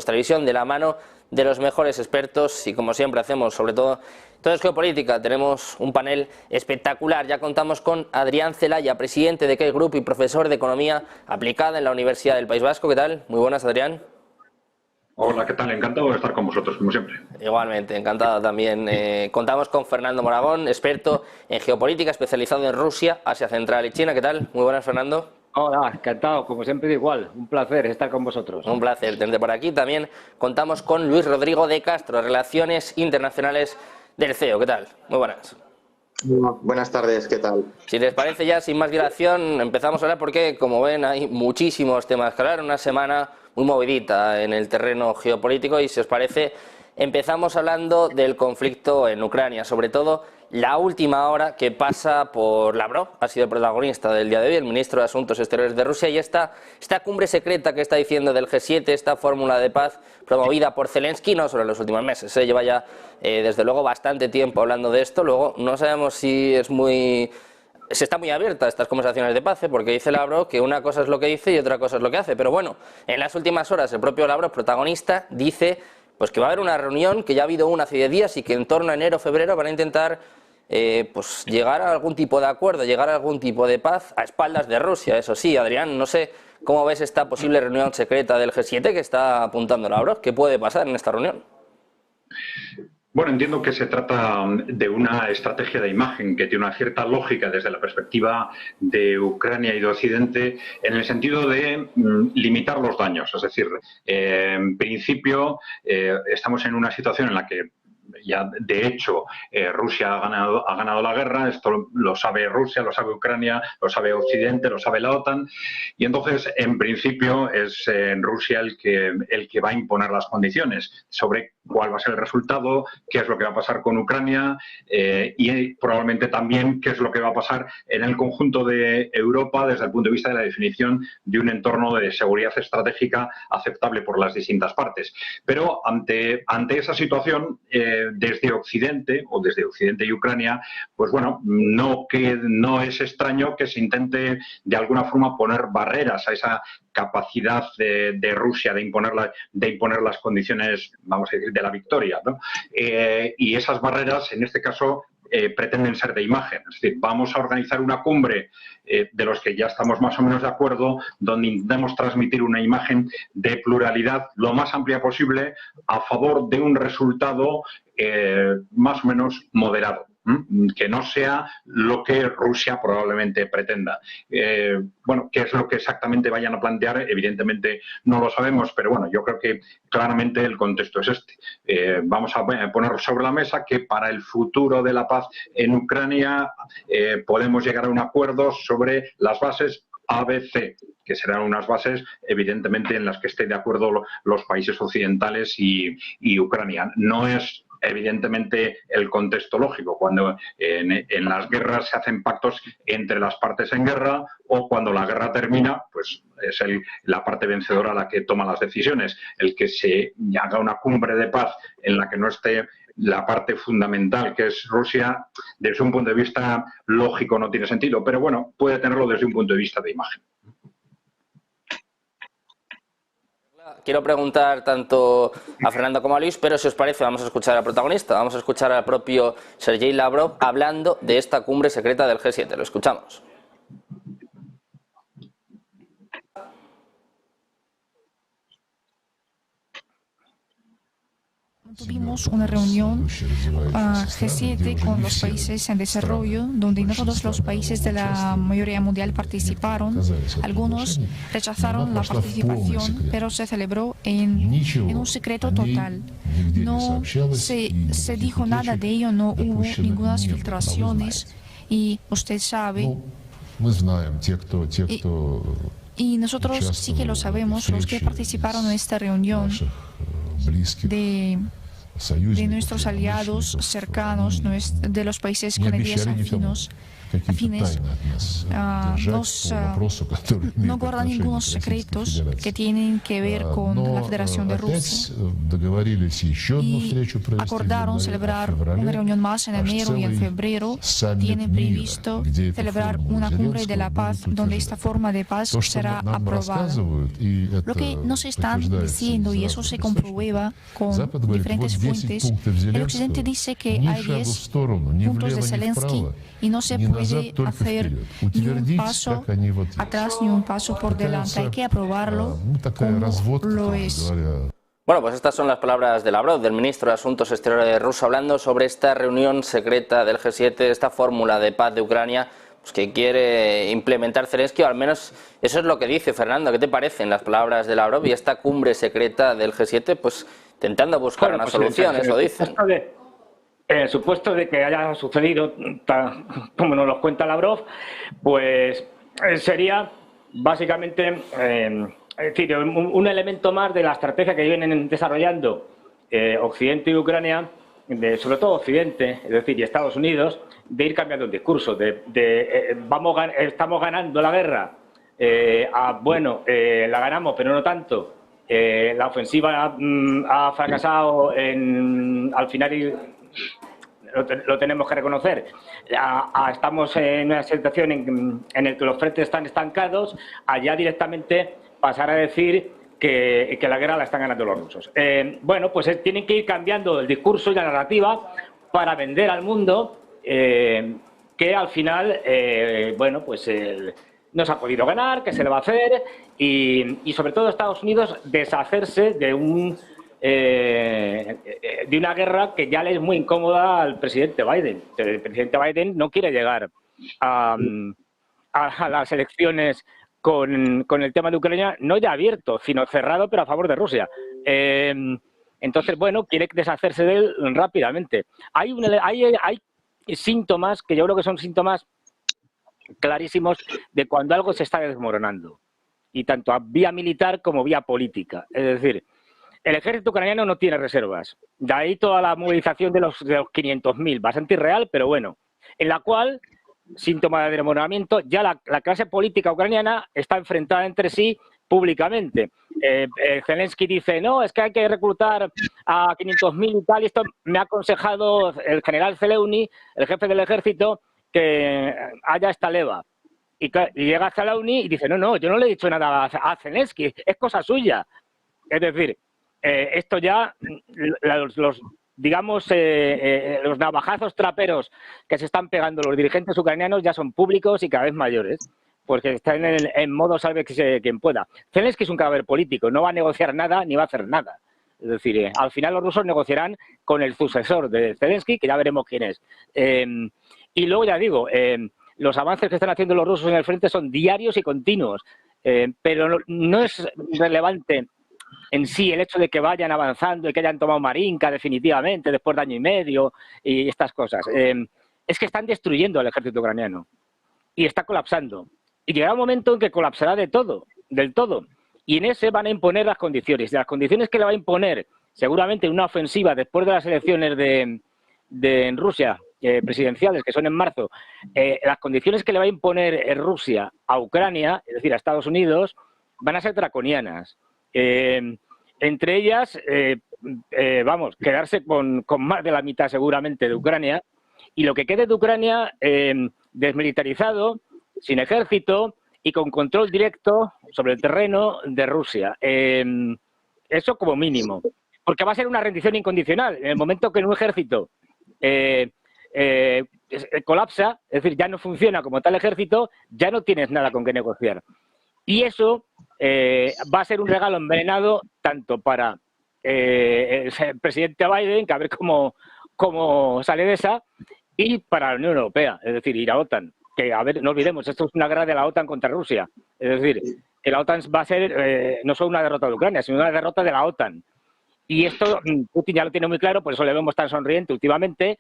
Televisión de la mano de los mejores expertos y como siempre hacemos, sobre todo es geopolítica. Tenemos un panel espectacular. Ya contamos con Adrián Celaya, presidente de Key Group y profesor de Economía Aplicada en la Universidad del País Vasco. ¿Qué tal? Muy buenas, Adrián. Hola, ¿qué tal? Encantado de estar con vosotros, como siempre. Igualmente, encantado también. Contamos con Fernando Moragón, experto en geopolítica, especializado en Rusia, Asia Central y China. ¿Qué tal? Muy buenas, Fernando. Hola, encantado, como siempre igual, un placer estar con vosotros. Un placer tenerte por aquí. También contamos con Luis Rodrigo de Castro, Relaciones Internacionales del CEO. ¿Qué tal? Muy buenas. Buenas tardes, ¿qué tal? Si les parece ya, sin más dilación, empezamos a hablar porque, como ven, hay muchísimos temas que hablar. Una semana muy movidita en el terreno geopolítico y, si os parece, empezamos hablando del conflicto en Ucrania, sobre todo la última hora que pasa por Lavrov, ha sido el protagonista del día de hoy, el ministro de Asuntos Exteriores de Rusia, y esta cumbre secreta que está diciendo del G7, esta fórmula de paz promovida por Zelensky, no solo en los últimos meses, se lleva ya desde luego bastante tiempo hablando de esto. Luego no sabemos si se está muy abierta a estas conversaciones de paz, porque dice Lavrov que una cosa es lo que dice y otra cosa es lo que hace, pero bueno, en las últimas horas el propio Lavrov, protagonista, dice pues que va a haber una reunión, que ya ha habido una hace 10 días y que en torno a enero o febrero van a intentar pues llegar a algún tipo de acuerdo, llegar a algún tipo de paz a espaldas de Rusia. Eso sí, Adrián, no sé cómo ves esta posible reunión secreta del G7 que está apuntando Lavrov. ¿Qué puede pasar en esta reunión? Bueno, entiendo que se trata de una estrategia de imagen que tiene una cierta lógica desde la perspectiva de Ucrania y de Occidente, en el sentido de limitar los daños. Es decir, en principio estamos en una situación en la que ya, de hecho, Rusia ha ganado la guerra. Esto lo sabe Rusia, lo sabe Ucrania, lo sabe Occidente, lo sabe la OTAN, y entonces, en principio, es Rusia el que va a imponer las condiciones sobre cuál va a ser el resultado, qué es lo que va a pasar con Ucrania y probablemente también qué es lo que va a pasar en el conjunto de Europa desde el punto de vista de la definición de un entorno de seguridad estratégica aceptable por las distintas partes. Pero ante esa situación, desde Occidente y Ucrania, pues bueno, no es extraño que se intente de alguna forma poner barreras a esa capacidad de Rusia de imponer las condiciones, vamos a decir, de la victoria, ¿no? Y esas barreras, en este caso, pretenden ser de imagen. Es decir, vamos a organizar una cumbre de los que ya estamos más o menos de acuerdo, donde intentemos transmitir una imagen de pluralidad lo más amplia posible a favor de un resultado más o menos moderado, que no sea lo que Rusia probablemente pretenda. Bueno, ¿qué es lo que exactamente vayan a plantear? Evidentemente no lo sabemos, pero bueno, yo creo que claramente el contexto es este. Vamos a poner sobre la mesa que para el futuro de la paz en Ucrania podemos llegar a un acuerdo sobre las bases ABC, que serán unas bases evidentemente en las que estén de acuerdo los países occidentales y Ucrania. No es evidentemente el contexto lógico. Cuando en las guerras se hacen pactos entre las partes en guerra, o cuando la guerra termina, pues es la parte vencedora la que toma las decisiones. El que se haga una cumbre de paz en la que no esté la parte fundamental, que es Rusia, desde un punto de vista lógico no tiene sentido, pero bueno, puede tenerlo desde un punto de vista de imagen. Quiero preguntar tanto a Fernando como a Luis, pero si os parece vamos a escuchar al protagonista, vamos a escuchar al propio Sergei Lavrov hablando de esta cumbre secreta del G7. Lo escuchamos. Tuvimos una reunión G7 con los países en desarrollo, donde no todos los países de la mayoría mundial participaron. Algunos rechazaron la participación, pero se celebró en un secreto total. No se dijo nada de ello, no hubo ninguna filtraciones, y usted sabe. Y nosotros sí que lo sabemos, los que participaron en esta reunión de nuestros aliados cercanos, de los países con ideas afinos. afines no guardan ningunos secretos que tienen que ver con la Federación de Rusia. Y acordaron celebrar una reunión más en enero y en febrero. Tienen previsto celebrar una cumbre de la paz donde esta forma de paz será aprobada. Lo que nos están diciendo, y eso se comprueba con diferentes fuentes, el Occidente dice que hay 10 puntos de Zelensky y no se puede hacer ni un paso atrás ni un paso por delante. Hay que aprobarlo como lo es. Bueno, pues estas son las palabras de Lavrov, del ministro de Asuntos Exteriores ruso, hablando sobre esta reunión secreta del G7, esta fórmula de paz de Ucrania, pues que quiere implementar Zelensky, o al menos eso es lo que dice. Fernando, ¿qué te parecen las palabras de Lavrov y esta cumbre secreta del G7, pues intentando buscar una solución, eso dicen? En el supuesto de que haya sucedido, como nos lo cuenta Lavrov, pues sería básicamente... es decir, un elemento más de la estrategia que vienen desarrollando Occidente y Ucrania, sobre todo Occidente, es decir, y Estados Unidos, de ir cambiando el discurso, estamos ganando la guerra, la ganamos pero no tanto, la ofensiva ha fracasado al final lo tenemos que reconocer. Estamos en una situación en la que los frentes están estancados, allá directamente pasar a decir que la guerra la están ganando los rusos. Pues tienen que ir cambiando el discurso y la narrativa para vender al mundo que al final, no se ha podido ganar, que se le va a hacer y sobre todo Estados Unidos deshacerse de una guerra que ya le es muy incómoda al presidente Biden. El presidente Biden no quiere llegar a las elecciones con el tema de Ucrania, no ya abierto, sino cerrado, pero a favor de Rusia. Entonces, quiere deshacerse de él rápidamente. Hay síntomas que yo creo que son síntomas clarísimos de cuando algo se está desmoronando, y tanto a vía militar como vía política. Es decir, el ejército ucraniano no tiene reservas. De ahí toda la movilización de los 500.000, bastante irreal, pero bueno, en la cual... síntoma de desmoronamiento, ya la clase política ucraniana está enfrentada entre sí públicamente. Zelensky dice, no, es que hay que reclutar a 500.000 y tal, y esto me ha aconsejado el general Zeleuni, el jefe del ejército, que haya esta leva. Y llega Zeleuni y dice, no, yo no le he dicho nada a Zelensky, es cosa suya. Es decir, esto ya, los navajazos traperos que se están pegando los dirigentes ucranianos ya son públicos y cada vez mayores, porque están en modo sálvese quien pueda. Zelensky es un cadáver político, no va a negociar nada ni va a hacer nada. Es decir, al final los rusos negociarán con el sucesor de Zelensky, que ya veremos quién es. Y luego ya digo, los avances que están haciendo los rusos en el frente son diarios y continuos, pero no es relevante en sí el hecho de que vayan avanzando y que hayan tomado Marinka definitivamente después de año y medio y estas cosas. Es que están destruyendo al ejército ucraniano y está colapsando. Y llegará un momento en que colapsará del todo. Y en ese van a imponer las condiciones. Y las condiciones que le va a imponer seguramente una ofensiva después de las elecciones en Rusia presidenciales, que son en marzo, las condiciones que le va a imponer Rusia a Ucrania, es decir, a Estados Unidos, van a ser draconianas. Entre ellas, quedarse con más de la mitad seguramente de Ucrania, y lo que quede de Ucrania desmilitarizado, sin ejército y con control directo sobre el terreno de Rusia. Eso como mínimo, porque va a ser una rendición incondicional. En el momento que un ejército colapsa, es decir, ya no funciona como tal ejército, ya no tienes nada con qué negociar. Y eso va a ser un regalo envenenado tanto para el presidente Biden, que a ver cómo sale de esa, y para la Unión Europea, es decir, y la OTAN. Que, a ver, no olvidemos, esto es una guerra de la OTAN contra Rusia. Es decir, que la OTAN va a ser no solo una derrota de Ucrania, sino una derrota de la OTAN. Y esto Putin ya lo tiene muy claro, por eso le vemos tan sonriente últimamente,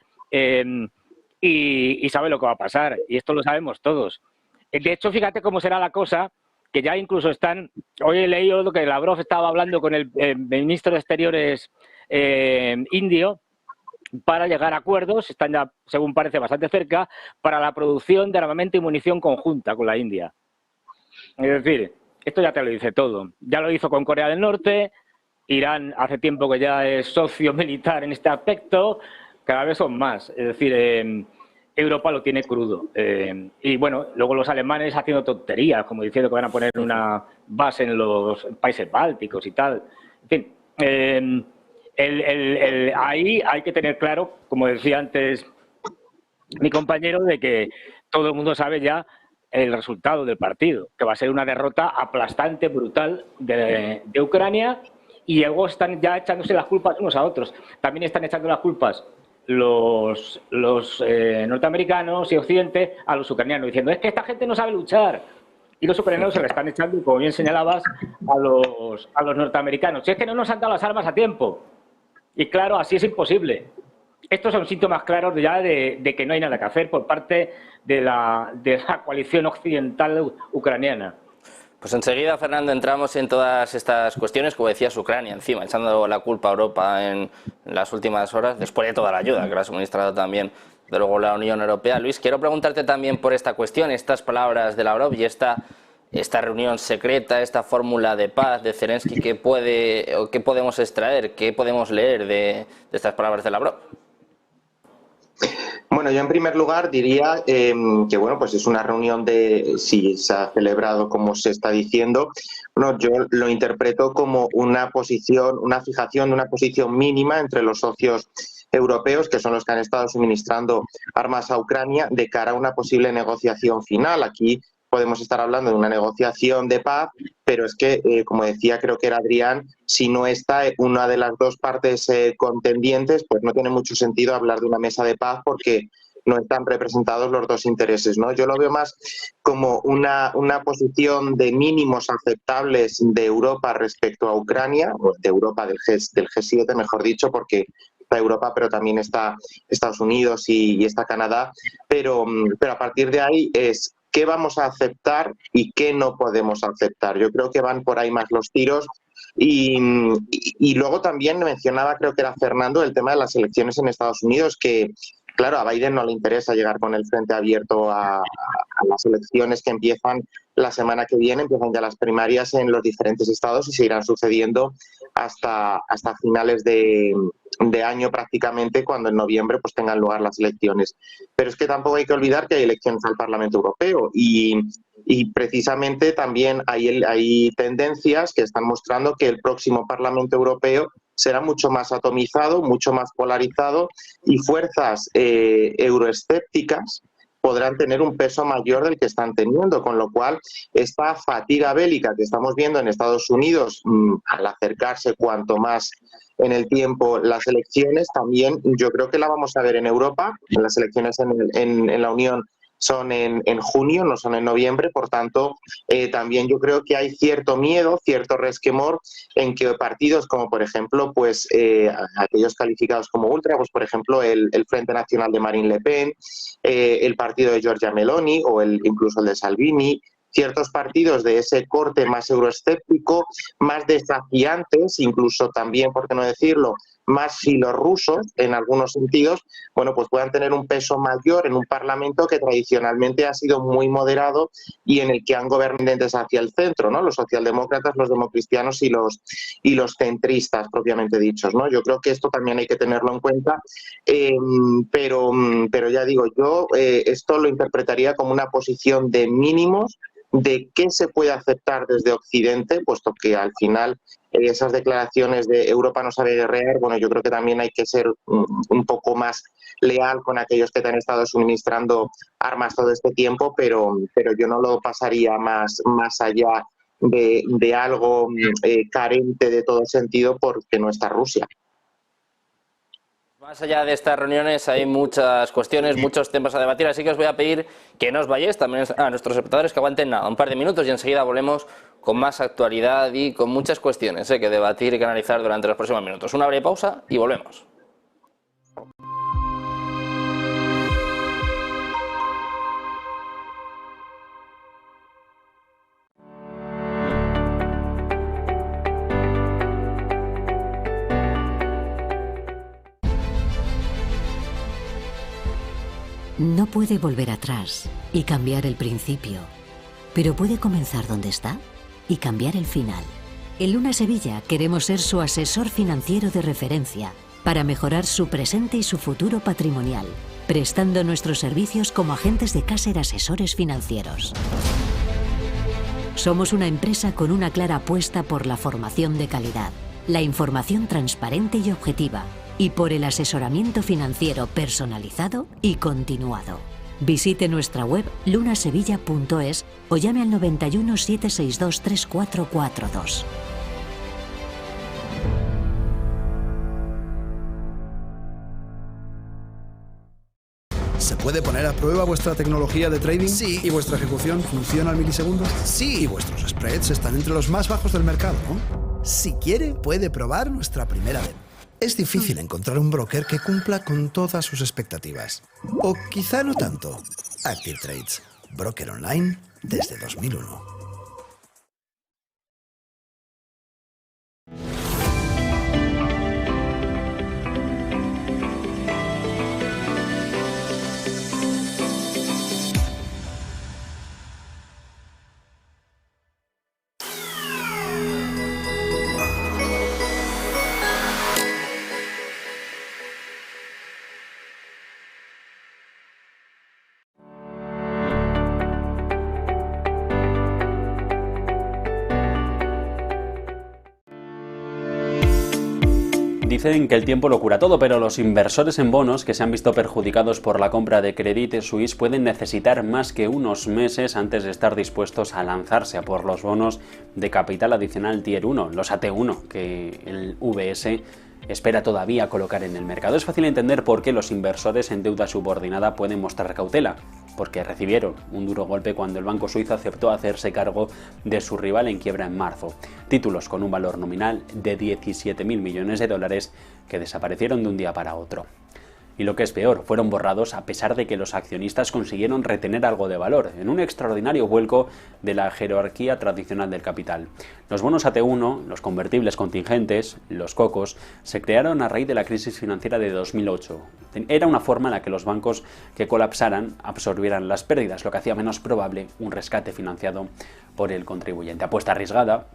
y sabe lo que va a pasar. Y esto lo sabemos todos. De hecho, fíjate cómo será la cosa, que ya incluso están... Hoy he leído lo que Lavrov estaba hablando con el ministro de Exteriores indio, para llegar a acuerdos, están ya, según parece, bastante cerca, para la producción de armamento y munición conjunta con la India. Es decir, esto ya te lo dice todo. Ya lo hizo con Corea del Norte, Irán hace tiempo que ya es socio militar en este aspecto, cada vez son más. Es decir, Europa lo tiene crudo. Y bueno, luego los alemanes haciendo tonterías, como diciendo que van a poner una base en los países bálticos y tal. En fin, ahí hay que tener claro, como decía antes mi compañero, de que todo el mundo sabe ya el resultado del partido, que va a ser una derrota aplastante, brutal de Ucrania, y luego están ya echándose las culpas unos a otros. También están echando las culpas los norteamericanos y Occidente a los ucranianos, diciendo, es que esta gente no sabe luchar. Y los ucranianos se le están echando, como bien señalabas, a los norteamericanos. Si es que no nos han dado las armas a tiempo. Y claro, así es imposible. Estos son síntomas claros ya de que no hay nada que hacer por parte de la coalición occidental ucraniana. Pues enseguida, Fernando, entramos en todas estas cuestiones, como decías, Ucrania encima, echando la culpa a Europa en las últimas horas, después de toda la ayuda que le ha suministrado también, de luego, la Unión Europea. Luis, quiero preguntarte también por esta cuestión, estas palabras de Lavrov y esta reunión secreta, esta fórmula de paz de Zelensky, ¿qué podemos extraer, qué podemos leer de estas palabras de Lavrov? Bueno, yo en primer lugar diría que bueno, pues es una reunión si se ha celebrado como se está diciendo, bueno, yo lo interpreto como una fijación de una posición mínima entre los socios europeos, que son los que han estado suministrando armas a Ucrania, de cara a una posible negociación final. Aquí podemos estar hablando de una negociación de paz, pero es que, como decía, creo que era Adrián, si no está una de las dos partes contendientes, pues no tiene mucho sentido hablar de una mesa de paz porque no están representados los dos intereses, ¿no? Yo lo veo más como una posición de mínimos aceptables de Europa respecto a Ucrania, o de Europa del G7, mejor dicho, porque está Europa, pero también está Estados Unidos y está Canadá, pero a partir de ahí es qué vamos a aceptar y qué no podemos aceptar. Yo creo que van por ahí más los tiros. Y luego también mencionaba, creo que era Fernando, el tema de las elecciones en Estados Unidos, que claro, a Biden no le interesa llegar con el frente abierto a las elecciones que empiezan la semana que viene. Empiezan ya las primarias en los diferentes estados y se irán sucediendo hasta finales de año prácticamente, cuando en noviembre pues tengan lugar las elecciones. Pero es que tampoco hay que olvidar que hay elecciones al Parlamento Europeo y precisamente también hay tendencias que están mostrando que el próximo Parlamento Europeo será mucho más atomizado, mucho más polarizado, y fuerzas euroescépticas podrán tener un peso mayor del que están teniendo, con lo cual esta fatiga bélica que estamos viendo en Estados Unidos al acercarse cuanto más en el tiempo las elecciones, también yo creo que la vamos a ver en Europa. Las elecciones en la Unión son en junio, no son en noviembre, por tanto, también yo creo que hay cierto miedo, cierto resquemor en que partidos como, por ejemplo, pues aquellos calificados como ultra, pues por ejemplo el Frente Nacional de Marine Le Pen, el partido de Giorgia Meloni o incluso el de Salvini, ciertos partidos de ese corte más euroescéptico, más desafiantes, incluso también, por qué no decirlo, más filorrusos en algunos sentidos, bueno, pues puedan tener un peso mayor en un parlamento que tradicionalmente ha sido muy moderado y en el que han gobernantes hacia el centro, ¿no? Los socialdemócratas, los democristianos y los centristas propiamente dichos, ¿no? Yo creo que esto también hay que tenerlo en cuenta, pero ya digo, yo esto lo interpretaría como una posición de mínimos de qué se puede aceptar desde Occidente, puesto que al final esas declaraciones de Europa no sabe guerrear, bueno, yo creo que también hay que ser un poco más leal con aquellos que te han estado suministrando armas todo este tiempo, pero yo no lo pasaría más allá de algo carente de todo sentido, porque no está Rusia. Más allá de estas reuniones hay muchas cuestiones, muchos temas a debatir, así que os voy a pedir que no os vayáis, también a nuestros espectadores que aguanten nada, un par de minutos y enseguida volvemos con más actualidad y con muchas cuestiones que debatir y que analizar durante los próximos minutos. Una breve pausa y volvemos. No puede volver atrás y cambiar el principio, pero puede comenzar donde está y cambiar el final. En Luna Sevilla queremos ser su asesor financiero de referencia para mejorar su presente y su futuro patrimonial, prestando nuestros servicios como agentes de Caser Asesores Financieros. Somos una empresa con una clara apuesta por la formación de calidad, la información transparente y objetiva, y por el asesoramiento financiero personalizado y continuado. Visite nuestra web lunasevilla.es o llame al 91 762 3442. ¿Se puede poner a prueba vuestra tecnología de trading? Sí. ¿Y vuestra ejecución funciona al milisegundo? Sí. ¿Y vuestros spreads están entre los más bajos del mercado, no? Si quiere, puede probar nuestra primera vez. Es difícil encontrar un broker que cumpla con todas sus expectativas. O quizá no tanto. Active Trades, broker online desde 2001. Dicen que el tiempo lo cura todo, pero los inversores en bonos que se han visto perjudicados por la compra de Credit Suisse pueden necesitar más que unos meses antes de estar dispuestos a lanzarse a por los bonos de capital adicional Tier 1, los AT1, que el VS espera todavía colocar en el mercado. Es fácil entender por qué los inversores en deuda subordinada pueden mostrar cautela, porque recibieron un duro golpe cuando el banco suizo aceptó hacerse cargo de su rival en quiebra en marzo. Títulos con un valor nominal de 17.000 millones de dólares que desaparecieron de un día para otro. Y lo que es peor, fueron borrados a pesar de que los accionistas consiguieron retener algo de valor, en un extraordinario vuelco de la jerarquía tradicional del capital. Los bonos AT1, los convertibles contingentes, los COCOs, se crearon a raíz de la crisis financiera de 2008. Era una forma en la que los bancos que colapsaran absorbieran las pérdidas, lo que hacía menos probable un rescate financiado por el contribuyente. Apuesta arriesgada,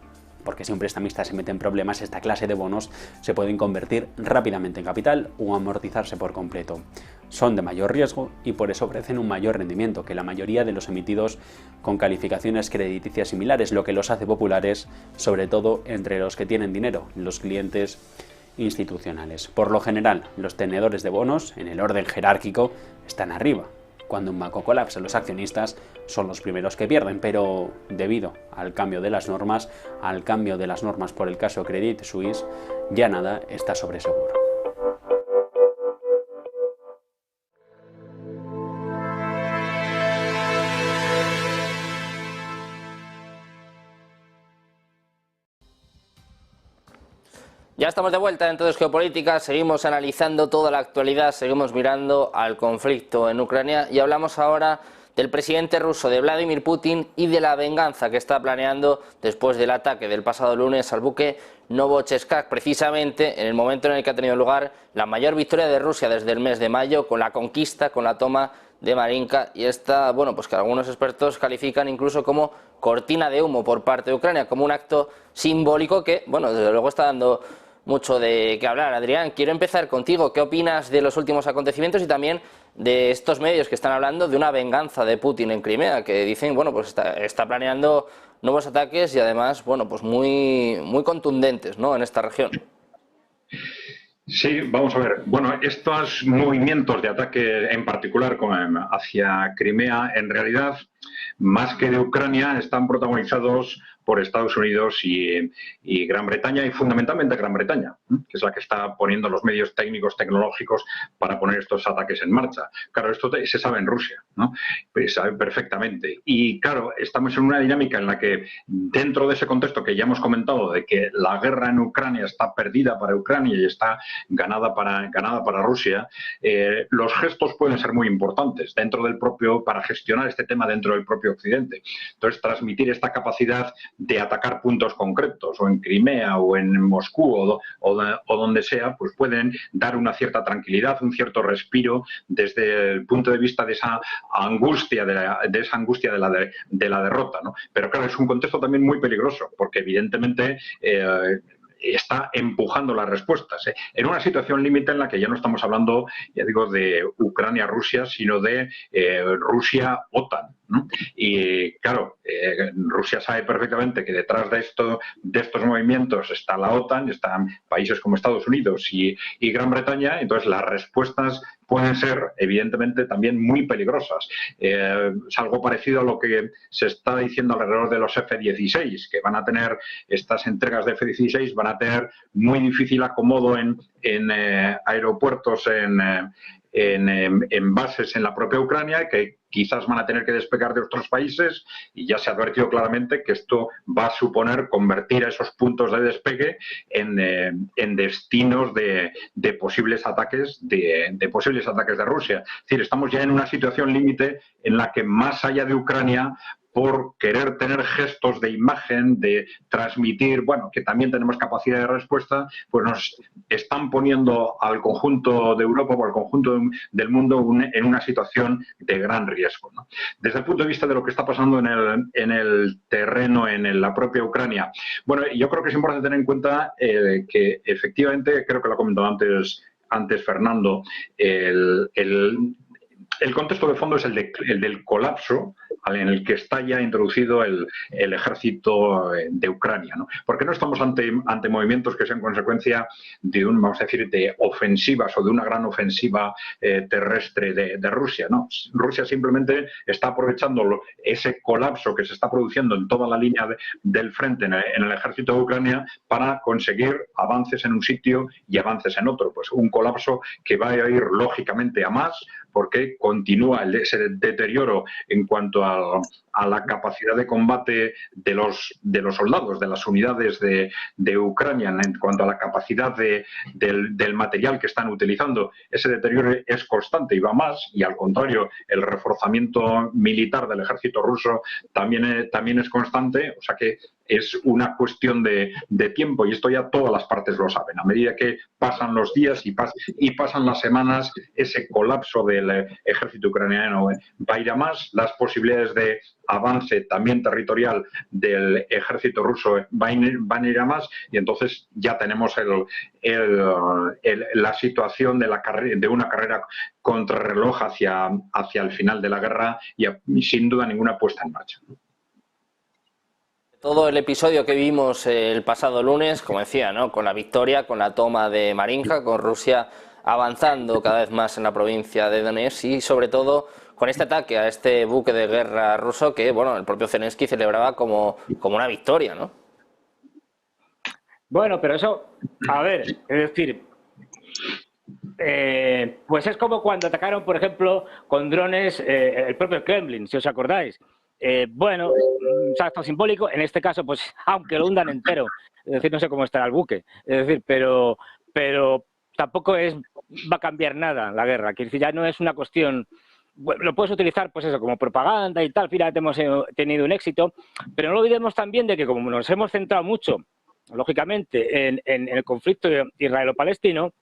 porque si un prestamista se mete en problemas, esta clase de bonos se pueden convertir rápidamente en capital o amortizarse por completo. Son de mayor riesgo y por eso ofrecen un mayor rendimiento que la mayoría de los emitidos con calificaciones crediticias similares, lo que los hace populares, sobre todo entre los que tienen dinero, los clientes institucionales. Por lo general, los tenedores de bonos, en el orden jerárquico, están arriba. Cuando un banco colapsa, los accionistas son los primeros que pierden, pero debido al cambio de las normas, por el caso Credit Suisse, ya nada está sobre seguro. Ya estamos de vuelta en Todo es Geopolítica, seguimos analizando toda la actualidad, seguimos mirando al conflicto en Ucrania y hablamos ahora del presidente ruso, de Vladimir Putin, y de la venganza que está planeando después del ataque del pasado lunes al buque Novocheskak, precisamente en el momento en el que ha tenido lugar la mayor victoria de Rusia desde el mes de mayo, con la conquista, con la toma de Marinka, y esta, bueno, pues que algunos expertos califican incluso como cortina de humo por parte de Ucrania, como un acto simbólico que, bueno, desde luego está dando mucho de qué hablar. Adrián, quiero empezar contigo. ¿Qué opinas de los últimos acontecimientos y también de estos medios que están hablando de una venganza de Putin en Crimea, que dicen, bueno, pues está planeando nuevos ataques y además, bueno, pues muy contundentes, ¿no?, en esta región? Sí, vamos a ver. Bueno, estos movimientos de ataque en particular hacia Crimea, en realidad, más que de Ucrania, están protagonizados por Estados Unidos y Gran Bretaña, y fundamentalmente Gran Bretaña, que es la que está poniendo los medios técnicos, tecnológicos para poner estos ataques en marcha. Claro, esto se sabe en Rusia, ¿no? Se sabe perfectamente. Y claro, estamos en una dinámica en la que, dentro de ese contexto que ya hemos comentado, de que la guerra en Ucrania está perdida para Ucrania y está ganada para Rusia, los gestos pueden ser muy importantes para gestionar este tema dentro del propio Occidente. Entonces, transmitir esta capacidad de atacar puntos concretos, o en Crimea, o en Moscú, o o donde sea, pues pueden dar una cierta tranquilidad, un cierto respiro desde el punto de vista de esa angustia de la derrota, ¿no? Pero claro, es un contexto también muy peligroso, porque evidentemente está empujando las respuestas, en una situación límite en la que ya no estamos hablando, ya digo, de Ucrania-Rusia, sino de Rusia-OTAN, ¿no? Y claro, Rusia sabe perfectamente que detrás de estos movimientos está la OTAN, están países como Estados Unidos y Gran Bretaña, entonces las respuestas pueden ser, evidentemente, también muy peligrosas. Es algo parecido a lo que se está diciendo alrededor de los F-16, que van a tener estas entregas de F-16, van a tener muy difícil acomodo en aeropuertos, en bases en la propia Ucrania, que quizás van a tener que despegar de otros países, y ya se ha advertido claramente que esto va a suponer convertir esos puntos de despegue en destinos de posibles ataques de Rusia. Es decir, estamos ya en una situación límite en la que, más allá de Ucrania, por querer tener gestos de imagen, de transmitir, bueno, que también tenemos capacidad de respuesta, pues nos están poniendo al conjunto de Europa o al conjunto del mundo en una situación de gran riesgo, ¿no? Desde el punto de vista de lo que está pasando en el terreno, en la propia Ucrania, bueno, yo creo que es importante tener en cuenta que efectivamente, creo que lo ha comentado antes Fernando, el contexto de fondo es el del colapso en el que está ya introducido el ejército de Ucrania, ¿no? Porque no estamos ante movimientos que sean consecuencia de vamos a decir, de ofensivas o de una gran ofensiva terrestre de Rusia, ¿no? Rusia simplemente está aprovechando ese colapso que se está produciendo en toda la línea del frente en el ejército de Ucrania para conseguir avances en un sitio y avances en otro. Pues un colapso que va a ir lógicamente a más, porque continúa ese deterioro en cuanto a la capacidad de combate de los soldados, de las unidades de Ucrania, en cuanto a la capacidad del material que están utilizando. Ese deterioro es constante y va más, y al contrario, el reforzamiento militar del ejército ruso también es constante, o sea que es una cuestión de tiempo, y esto ya todas las partes lo saben. A medida que pasan los días y pasan las semanas, ese colapso del ejército ucraniano va a ir a más, las posibilidades de avance también territorial del ejército ruso van a ir a más, y entonces ya tenemos la situación de una carrera contrarreloj hacia el final de la guerra y sin duda ninguna puesta en marcha. Todo el episodio que vimos el pasado lunes, como decía, ¿no?, con la victoria, con la toma de Marinka, con Rusia avanzando cada vez más en la provincia de Donetsk, y sobre todo con este ataque a este buque de guerra ruso que, bueno, el propio Zelensky celebraba como una victoria, ¿no? Bueno, pero eso, a ver, es decir, pues es como cuando atacaron, por ejemplo, con drones el propio Kremlin, si os acordáis. Bueno, un acto simbólico, en este caso, pues aunque lo hundan entero, es decir, no sé cómo estará el buque, es decir, pero tampoco va a cambiar nada la guerra, que ya no es una cuestión, bueno, lo puedes utilizar pues eso como propaganda y tal, finalmente hemos tenido un éxito, pero no olvidemos también de que como nos hemos centrado mucho, lógicamente, en el conflicto israelo-palestino,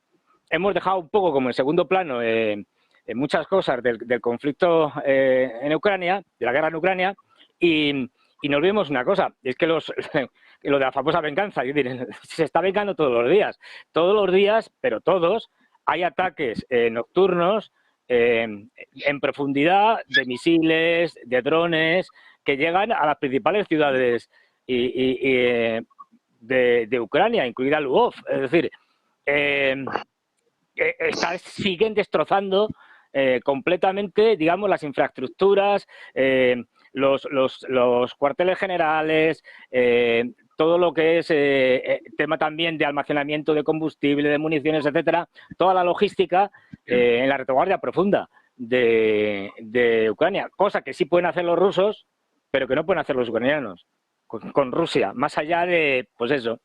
hemos dejado un poco como en segundo plano en muchas cosas del conflicto en Ucrania, de la guerra en Ucrania, y no olvidemos una cosa, es que lo de la famosa venganza, es decir, se está vengando todos los días, pero todos, hay ataques nocturnos en profundidad de misiles, de drones, que llegan a las principales ciudades de Ucrania, incluida Lvov, es decir, siguen destrozando completamente, digamos, las infraestructuras, los cuarteles generales, todo lo que es tema también de almacenamiento de combustible, de municiones, etcétera, toda la logística en la retaguardia profunda de Ucrania, cosa que sí pueden hacer los rusos, pero que no pueden hacer los ucranianos con Rusia, más allá de, pues eso.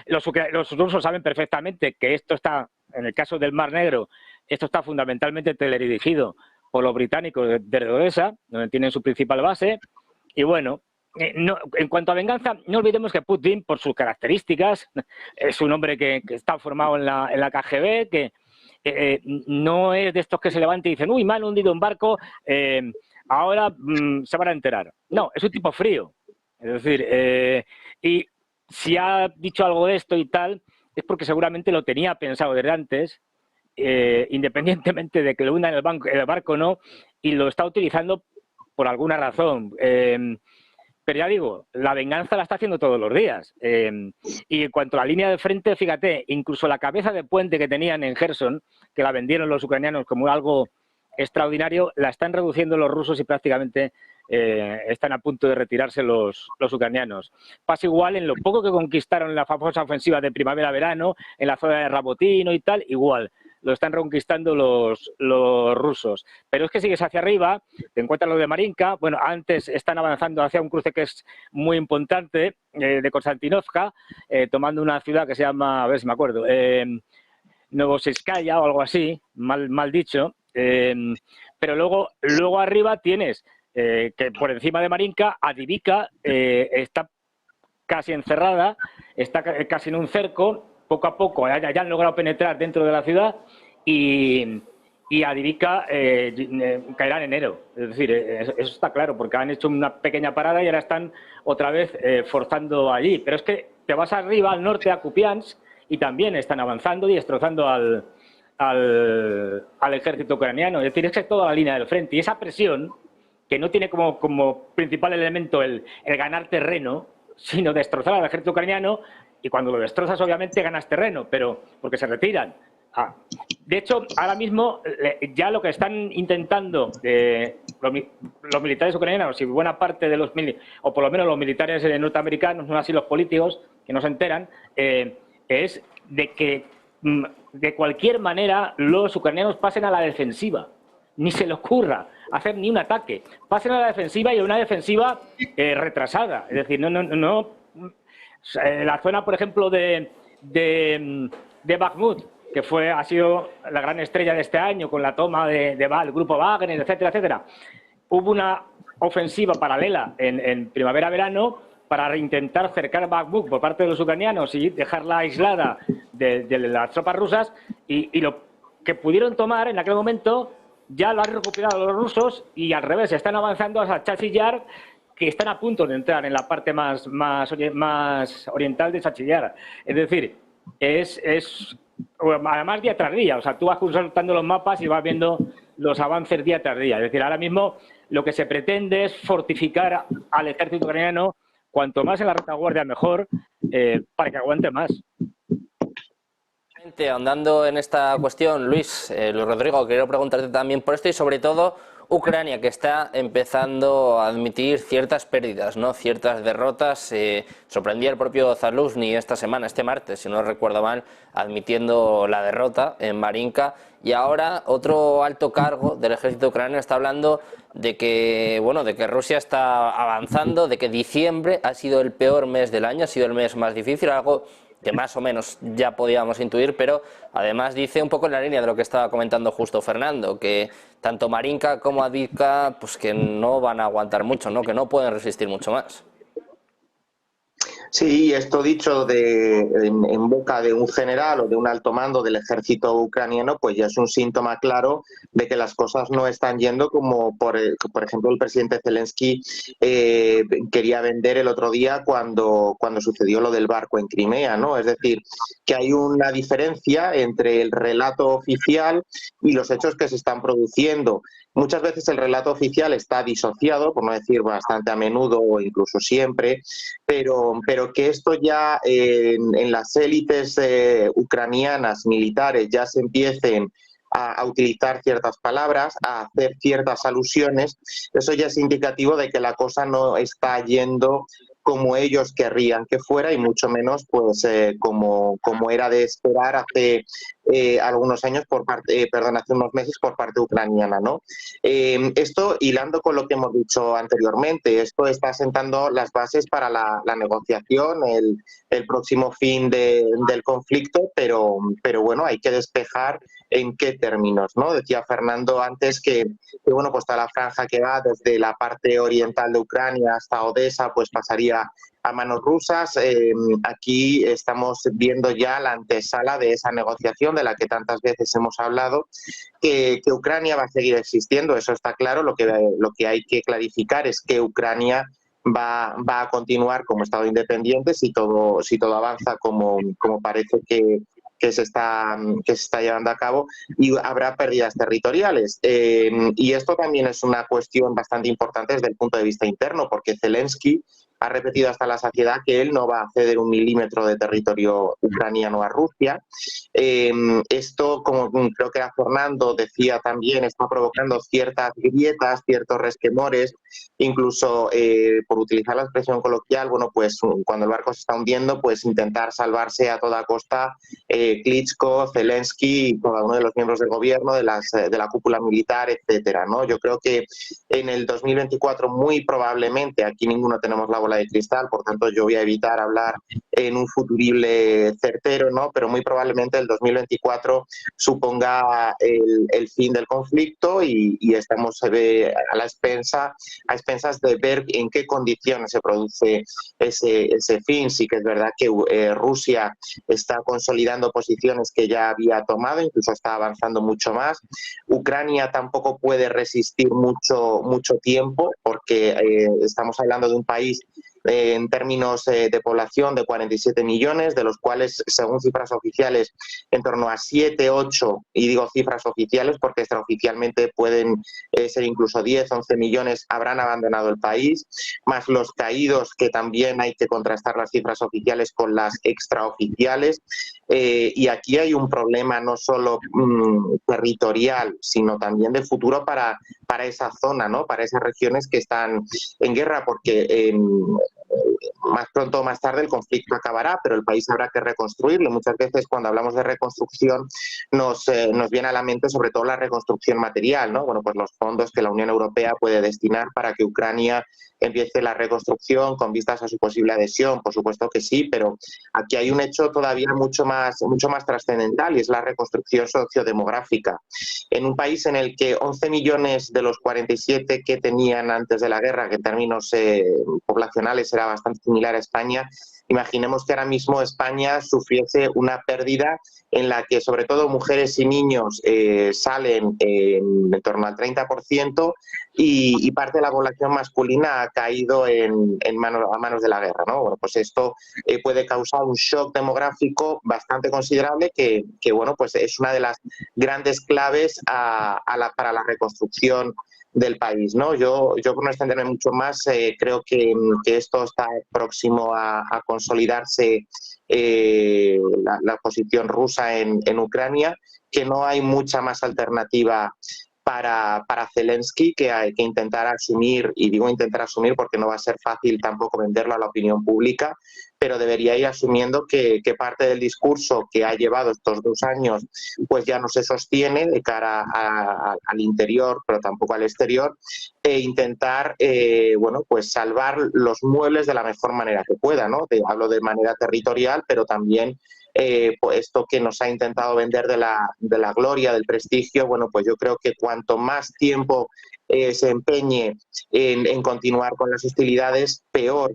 Los rusos saben perfectamente que esto está, en el caso del Mar Negro, esto está fundamentalmente teledirigido por los británicos de Odessa, donde tienen su principal base, y bueno, en cuanto a venganza, no olvidemos que Putin, por sus características, es un hombre que está formado en la KGB, que no es de estos que se levantan y dicen, uy, me han hundido un barco, ahora se van a enterar. No, es un tipo frío. Es decir, y si ha dicho algo de esto y tal, es porque seguramente lo tenía pensado desde antes, independientemente de que lo hundan el barco o no, y lo está utilizando por alguna razón. Pero ya digo, la venganza la está haciendo todos los días. Y en cuanto a la línea de frente, fíjate, incluso la cabeza de puente que tenían en Gerson, que la vendieron los ucranianos como algo extraordinario, la están reduciendo los rusos y prácticamente están a punto de retirarse los ucranianos. Pasa igual en lo poco que conquistaron la famosa ofensiva de primavera-verano, en la zona de Rabotino y tal, igual. Lo están reconquistando los rusos. Pero es que sigues hacia arriba, te encuentras lo de Marinka. Bueno, antes están avanzando hacia un cruce que es muy importante, de Konstantinovka, tomando una ciudad que se llama, a ver si me acuerdo, Novoseskaya o algo así, mal dicho. Pero luego arriba tienes que por encima de Marinka, Adivika está casi encerrada, está casi en un cerco. Poco a poco ya han logrado penetrar dentro de la ciudad y Adivika caerá en enero. Es decir, eso está claro, porque han hecho una pequeña parada y ahora están otra vez forzando allí. Pero es que te vas arriba, al norte, a Kupiansk, y también están avanzando y destrozando al ejército ucraniano. Es decir, es que es toda la línea del frente. Y esa presión, que no tiene como principal elemento el ganar terreno, sino destrozar al ejército ucraniano. Y cuando lo destrozas, obviamente, ganas terreno, pero porque se retiran. De hecho, ahora mismo ya lo que están intentando los militares ucranianos y buena parte de o por lo menos los militares norteamericanos, no así los políticos, que no se enteran, es de que de cualquier manera los ucranianos pasen a la defensiva. Ni se les ocurra hacer ni un ataque. Pasen a la defensiva y a una defensiva retrasada. Es decir, no. La zona, por ejemplo, de Bakhmut, que ha sido la gran estrella de este año con la toma del grupo Wagner, etcétera, etcétera. Hubo una ofensiva paralela en primavera-verano para intentar cercar Bakhmut por parte de los ucranianos y dejarla aislada de las tropas rusas, y lo que pudieron tomar en aquel momento ya lo han recuperado los rusos, y al revés, están avanzando hacia Chasiv Yar, que están a punto de entrar en la parte más oriental de Chasiv Yar. Es decir, además día tras día, o sea, tú vas consultando los mapas y vas viendo los avances día tras día. Es decir, ahora mismo lo que se pretende es fortificar al ejército ucraniano, cuanto más en la retaguardia mejor, para que aguante más. Ahondando en esta cuestión, Luis Rodrigo, quiero preguntarte también por esto, y sobre todo Ucrania, que está empezando a admitir ciertas pérdidas, ¿no? Ciertas derrotas. Sorprendía el propio Zaluzny esta semana, este martes, si no recuerdo mal, admitiendo la derrota en Marinka. Y ahora otro alto cargo del ejército ucraniano está hablando de que Rusia está avanzando, de que diciembre ha sido el peor mes del año, ha sido el mes más difícil, algo que más o menos ya podíamos intuir, pero además dice un poco en la línea de lo que estaba comentando justo Fernando, que tanto Marinka como Adivka pues que no van a aguantar mucho, ¿no? Que no pueden resistir mucho más. Sí, esto dicho en boca de un general o de un alto mando del ejército ucraniano, pues ya es un síntoma claro de que las cosas no están yendo como, por ejemplo, el presidente Zelensky quería vender el otro día cuando sucedió lo del barco en Crimea, ¿no? Es decir, que hay una diferencia entre el relato oficial y los hechos que se están produciendo. Muchas veces el relato oficial está disociado, por no decir bastante a menudo o incluso siempre, pero que esto ya en las élites ucranianas militares ya se empiecen a utilizar ciertas palabras, a hacer ciertas alusiones, eso ya es indicativo de que la cosa no está yendo como ellos querrían que fuera, y mucho menos pues como era de esperar hace algunos años hace unos meses por parte ucraniana, ¿no? Esto, hilando con lo que hemos dicho anteriormente, esto está sentando las bases para la negociación, el próximo fin del conflicto, pero bueno, hay que despejar en qué términos, ¿no? Decía Fernando antes que bueno, pues toda la franja que va desde la parte oriental de Ucrania hasta Odessa, pues pasaría a manos rusas. Aquí estamos viendo ya la antesala de esa negociación de la que tantas veces hemos hablado, que Ucrania va a seguir existiendo, eso está claro. Lo que hay que clarificar es que Ucrania va a continuar como Estado independiente si todo avanza como parece que se está llevando a cabo, y habrá pérdidas territoriales. Y esto también es una cuestión bastante importante desde el punto de vista interno, porque Zelensky ha repetido hasta la saciedad que él no va a ceder un milímetro de territorio ucraniano a Rusia. Esto, como creo que era Fernando decía también, está provocando ciertas grietas, ciertos resquemores, incluso, por utilizar la expresión coloquial, bueno, pues cuando el barco se está hundiendo, pues intentar salvarse a toda costa Klitschko, Zelensky y cada uno de los miembros del gobierno, de la cúpula militar, etcétera, ¿no? Yo creo que en el 2024 muy probablemente, aquí ninguno tenemos la bola de cristal, por tanto yo voy a evitar hablar en un futurible certero, ¿no? Pero muy probablemente el 2024 suponga el fin del conflicto y estamos a expensas de ver en qué condiciones se produce ese fin. Sí que es verdad que Rusia está consolidando posiciones que ya había tomado, incluso está avanzando mucho más. Ucrania tampoco puede resistir mucho tiempo, porque estamos hablando de un país en términos de población de 47 millones, de los cuales, según cifras oficiales, en torno a 7, 8, y digo cifras oficiales porque extraoficialmente pueden ser incluso 10, 11 millones, habrán abandonado el país, más los caídos, que también hay que contrastar las cifras oficiales con las extraoficiales. Y aquí hay un problema no solo territorial, sino también de futuro para esa zona, ¿no? Para esas regiones que están en guerra, porque más pronto o más tarde el conflicto acabará, pero el país habrá que reconstruirlo. Muchas veces cuando hablamos de reconstrucción nos viene a la mente sobre todo la reconstrucción material, ¿no? Bueno, pues los fondos que la Unión Europea puede destinar para que Ucrania empiece la reconstrucción con vistas a su posible adhesión, por supuesto que sí, pero aquí hay un hecho todavía mucho más trascendental, y es la reconstrucción sociodemográfica. En un país en el que 11 millones de los 47 que tenían antes de la guerra, que en términos poblacionales era bastante similar a España, imaginemos que ahora mismo España sufriese una pérdida en la que sobre todo mujeres y niños salen en torno al 30%, y parte de la población masculina ha caído a manos de la guerra, ¿no? Bueno, pues esto puede causar un shock demográfico bastante considerable que bueno, pues es una de las grandes claves para la reconstrucción del país, ¿no? Yo por no extenderme mucho más, creo que esto está próximo a consolidarse, la posición rusa en Ucrania, que no hay mucha más alternativa para Zelensky que hay que intentar asumir, y digo intentar asumir porque no va a ser fácil tampoco venderlo a la opinión pública, pero debería ir asumiendo que parte del discurso que ha llevado estos 2 años pues ya no se sostiene de cara al interior, pero tampoco al exterior, e intentar bueno, pues salvar los muebles de la mejor manera que pueda, ¿no? Hablo de manera territorial, pero también pues esto que nos ha intentado vender de la gloria, del prestigio. Bueno, pues yo creo que cuanto más tiempo se empeñe en continuar con las hostilidades, peor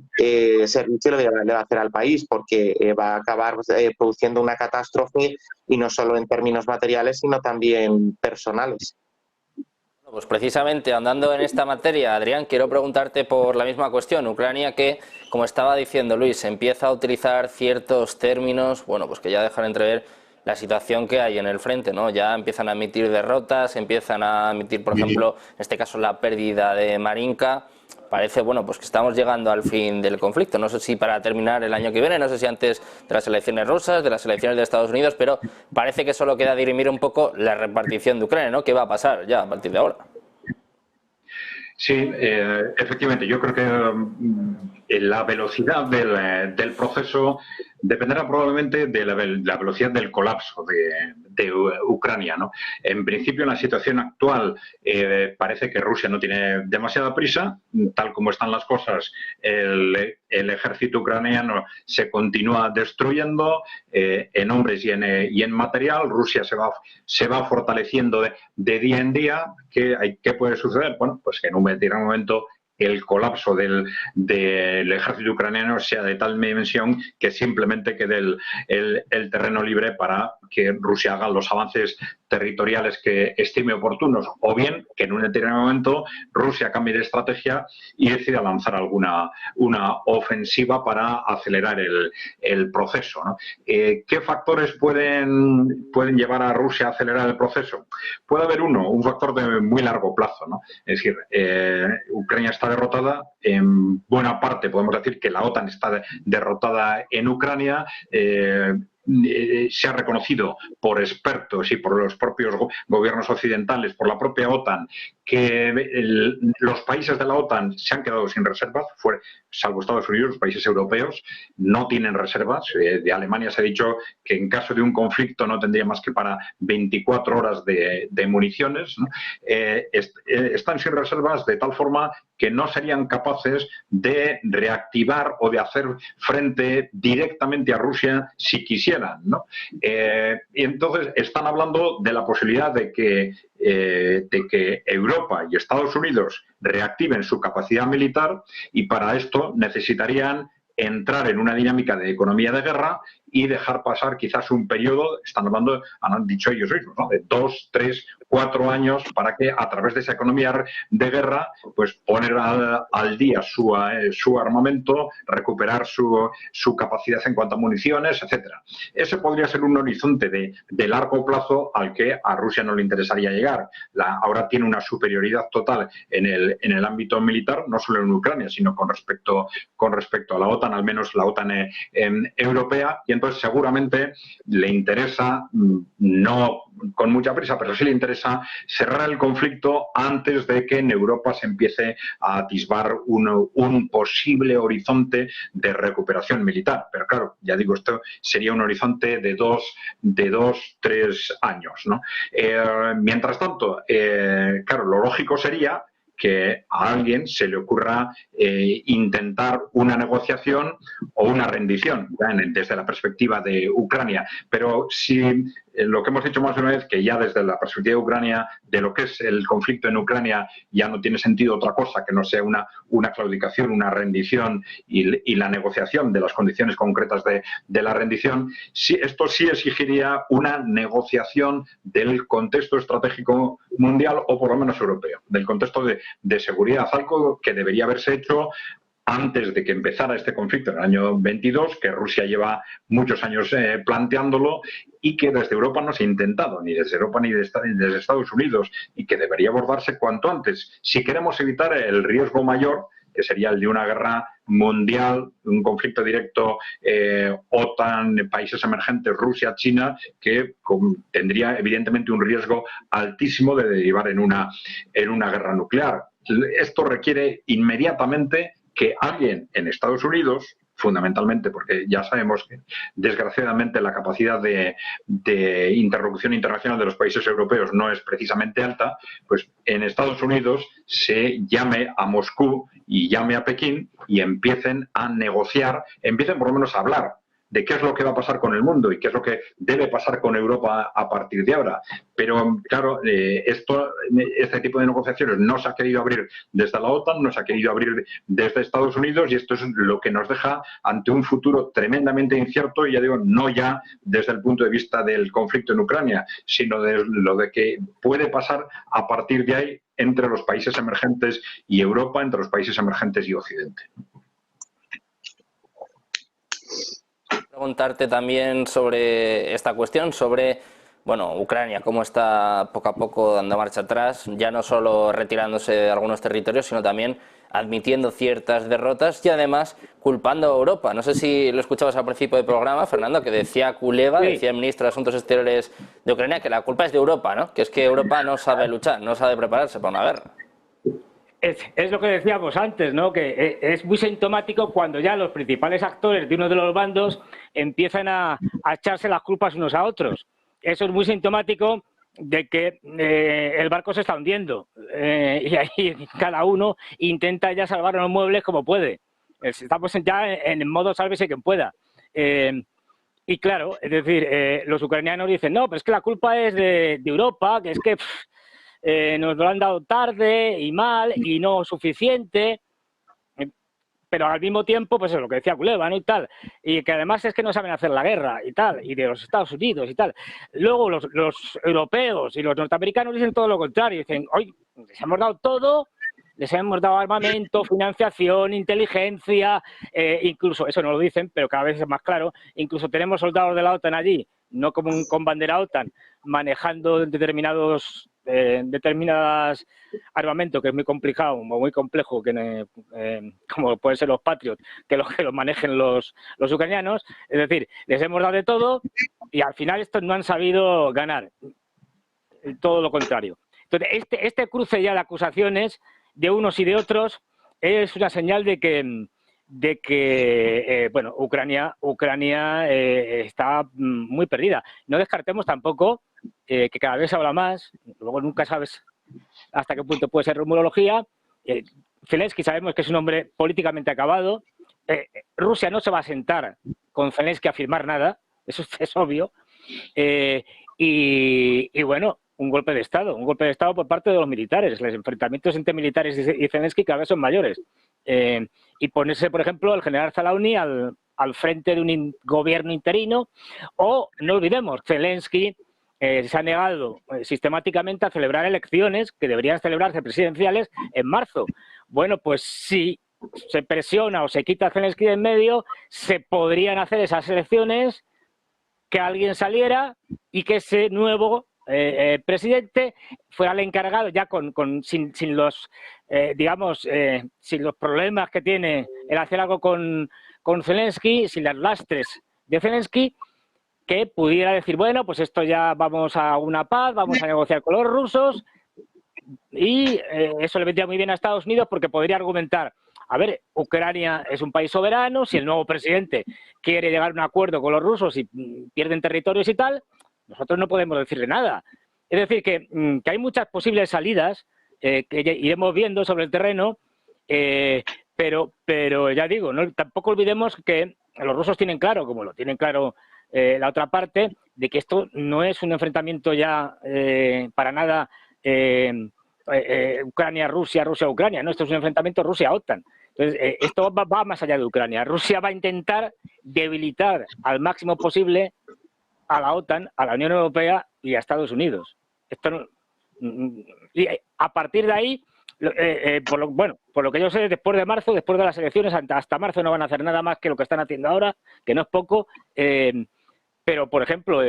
servicio le va a hacer al país, porque va a acabar produciendo una catástrofe, y no solo en términos materiales, sino también personales. Pues precisamente andando en esta materia, Adrián, quiero preguntarte por la misma cuestión. Ucrania, que, como estaba diciendo Luis, empieza a utilizar ciertos términos, bueno, pues que ya dejan entrever la situación que hay en el frente, ¿no? Ya empiezan a admitir derrotas, empiezan a admitir, por ejemplo, en este caso la pérdida de Marinka. Parece, bueno, pues que estamos llegando al fin del conflicto. No sé si para terminar el año que viene, no sé si antes de las elecciones rusas, de las elecciones de Estados Unidos, pero parece que solo queda dirimir un poco la repartición de Ucrania, ¿no? ¿Qué va a pasar ya a partir de ahora? Sí, efectivamente. Yo creo que la velocidad del proceso dependerá probablemente de la velocidad del colapso de Ucrania, ¿no? En principio, en la situación actual, parece que Rusia no tiene demasiada prisa. Tal como están las cosas, el ejército ucraniano se continúa destruyendo en hombres y en material. Rusia se va fortaleciendo de día en día. ¿Qué puede suceder? Bueno, pues que en un determinado momento el colapso del ejército ucraniano sea de tal dimensión que simplemente quede el terreno libre para que Rusia haga los avances territoriales que estime oportunos, o bien que en un determinado momento Rusia cambie de estrategia y decida lanzar una ofensiva para acelerar el proceso, ¿no? ¿Qué factores pueden llevar a Rusia a acelerar el proceso? Puede haber un factor de muy largo plazo, ¿no? Es decir, Ucrania está derrotada, en buena parte podemos decir que la OTAN está derrotada en Ucrania. Se ha reconocido por expertos y por los propios gobiernos occidentales, por la propia OTAN, que los países de la OTAN se han quedado sin reservas, salvo Estados Unidos. Los países europeos no tienen reservas. De Alemania se ha dicho que en caso de un conflicto no tendría más que para 24 horas de municiones, ¿no? Están sin reservas de tal forma que no serían capaces de reactivar o de hacer frente directamente a Rusia si quisieran, ¿no? Y entonces están hablando de la posibilidad de que Europa y Estados Unidos reactiven su capacidad militar, y para esto necesitarían entrar en una dinámica de economía de guerra y dejar pasar quizás un periodo, han dicho ellos mismos, ¿no?, de 2, 3, 4 años, para que a través de esa economía de guerra pues poner al día su armamento, recuperar su capacidad en cuanto a municiones, etcétera. Ese podría ser un horizonte de largo plazo al que a Rusia no le interesaría llegar. Ahora tiene una superioridad total en el ámbito militar, no solo en Ucrania, sino con respecto a la OTAN, al menos la OTAN europea, y entonces seguramente le interesa, no con mucha prisa, pero sí le interesa cerrar el conflicto antes de que en Europa se empiece a atisbar un posible horizonte de recuperación militar. Pero claro, ya digo, esto sería un horizonte de 2, 3 años, ¿no? Mientras tanto, claro, lo lógico sería que a alguien se le ocurra intentar una negociación o una rendición, desde la perspectiva de Ucrania. Pero si lo que hemos dicho más de una vez, que ya desde la perspectiva de Ucrania, de lo que es el conflicto en Ucrania, ya no tiene sentido otra cosa que no sea una claudicación, una rendición y la negociación de las condiciones concretas de la rendición. Esto sí exigiría una negociación del contexto estratégico mundial, o por lo menos europeo, del contexto de seguridad, algo que debería haberse hecho antes de que empezara este conflicto en el año 22, que Rusia lleva muchos años planteándolo y que desde Europa no se ha intentado, ni desde Europa ni desde Estados Unidos, y que debería abordarse cuanto antes, si queremos evitar el riesgo mayor, que sería el de una guerra mundial, un conflicto directo OTAN, países emergentes, Rusia, China, que tendría evidentemente un riesgo altísimo de derivar en una guerra nuclear. Esto requiere inmediatamente que alguien en Estados Unidos, fundamentalmente porque ya sabemos que desgraciadamente la capacidad de interlocución internacional de los países europeos no es precisamente alta, pues en Estados Unidos se llame a Moscú y llame a Pekín y empiecen a negociar, empiecen por lo menos a hablar de qué es lo que va a pasar con el mundo y qué es lo que debe pasar con Europa a partir de ahora. Pero, claro, este tipo de negociaciones no se ha querido abrir desde la OTAN, no se ha querido abrir desde Estados Unidos, y esto es lo que nos deja ante un futuro tremendamente incierto, y ya digo, no ya desde el punto de vista del conflicto en Ucrania, sino de lo de que puede pasar a partir de ahí entre los países emergentes y Europa, entre los países emergentes y Occidente. Preguntarte también sobre esta cuestión, sobre Ucrania, cómo está poco a poco dando marcha atrás, ya no solo retirándose de algunos territorios, sino también admitiendo ciertas derrotas y además culpando a Europa. No sé si lo escuchabas al principio del programa, Fernando, que decía Kuleva, sí, decía el ministro de Asuntos Exteriores de Ucrania, que la culpa es de Europa, ¿no? Que es que Europa no sabe luchar, no sabe prepararse para una guerra. Es lo que decíamos antes, ¿no? Que es muy sintomático cuando ya los principales actores de uno de los bandos empiezan a echarse las culpas unos a otros. Eso es muy sintomático de que el barco se está hundiendo y ahí cada uno intenta ya salvar los muebles como puede. Estamos ya en modo sálvese quien pueda. Y claro, es decir, los ucranianos dicen, no, pero es que la culpa es de Europa, que es que nos lo han dado tarde y mal y no suficiente, pero al mismo tiempo, pues es lo que decía Kuleva, ¿no? Y tal, y que además es que no saben hacer la guerra y tal, y de los Estados Unidos y tal. Luego los europeos y los norteamericanos dicen todo lo contrario, dicen, oye, les hemos dado todo, les hemos dado armamento, financiación, inteligencia, incluso, eso no lo dicen, pero cada vez es más claro, incluso tenemos soldados de la OTAN allí, no como con bandera OTAN, manejando determinadas armamento, que es muy complicado o muy complejo, como pueden ser los Patriot, que los manejen los ucranianos. Es decir, les hemos dado de todo y al final estos no han sabido ganar. Todo lo contrario. Entonces, este cruce ya de acusaciones de unos y de otros es una señal de que bueno, Ucrania está muy perdida. No descartemos tampoco que cada vez se habla más, luego nunca sabes hasta qué punto puede ser rumorología. Zelensky sabemos que es un hombre políticamente acabado. Rusia no se va a sentar con Zelensky a firmar nada, eso es obvio. Y bueno, un golpe de Estado por parte de los militares. Los enfrentamientos entre militares y Zelensky cada vez son mayores. Y ponerse, por ejemplo, el general Zalauny al frente de un gobierno interino, o, no olvidemos, Zelensky se ha negado sistemáticamente a celebrar elecciones que deberían celebrarse presidenciales en marzo. Bueno, pues si se presiona o se quita a Zelensky de en medio, se podrían hacer esas elecciones, que alguien saliera y que ese nuevo presidente fuera el encargado, ya sin los sin los problemas que tiene el hacer algo con Zelensky, sin las lastres de Zelensky, que pudiera decir, bueno, pues esto ya vamos a una paz, vamos a negociar con los rusos, y eso le vendría muy bien a Estados Unidos porque podría argumentar, a ver, Ucrania es un país soberano, si el nuevo presidente quiere llegar a un acuerdo con los rusos y pierden territorios y tal, nosotros no podemos decirle nada. Es decir, que hay muchas posibles salidas que iremos viendo sobre el terreno, pero ya digo, tampoco olvidemos que los rusos tienen claro, como lo tienen claro la otra parte, de que esto no es un enfrentamiento ya para nada Ucrania-Rusia, Rusia-Ucrania, no, esto es un enfrentamiento Rusia-OTAN. Entonces, esto va más allá de Ucrania. Rusia va a intentar debilitar al máximo posible a la OTAN, a la Unión Europea y a Estados Unidos. Y a partir de ahí, por lo que yo sé, después de marzo, después de las elecciones, hasta marzo no van a hacer nada más que lo que están haciendo ahora, que no es poco, pero, por ejemplo,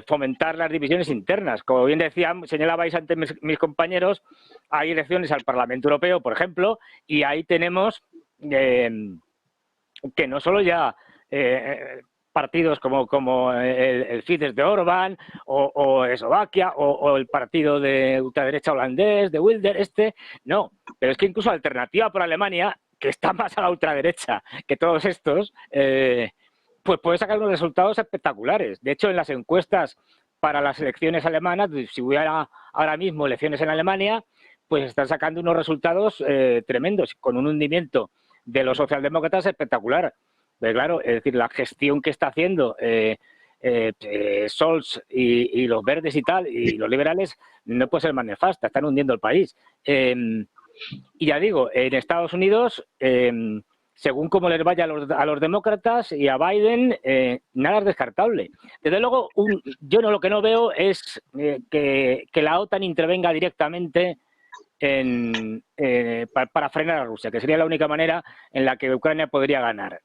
fomentar las divisiones internas. Como bien señalabais antes mis compañeros, hay elecciones al Parlamento Europeo, por ejemplo, y ahí tenemos que no solo ya partidos como el Fidesz de Orbán o Eslovaquia o el partido de ultraderecha holandés, de Wilders, no, pero es que incluso Alternativa por Alemania, que está más a la ultraderecha que todos estos, pues puede sacar unos resultados espectaculares. De hecho, en las encuestas para las elecciones alemanas, si hubiera ahora mismo elecciones en Alemania, pues están sacando unos resultados tremendos, con un hundimiento de los socialdemócratas espectacular. Pero claro, es decir, la gestión que está haciendo Scholz y los verdes y tal, y los liberales, no puede ser más nefasta, están hundiendo el país. Y ya digo, en Estados Unidos, según cómo les vaya a los demócratas y a Biden, nada es descartable. Desde luego, yo lo que no veo es que la OTAN intervenga directamente para frenar a Rusia, que sería la única manera en la que Ucrania podría ganar.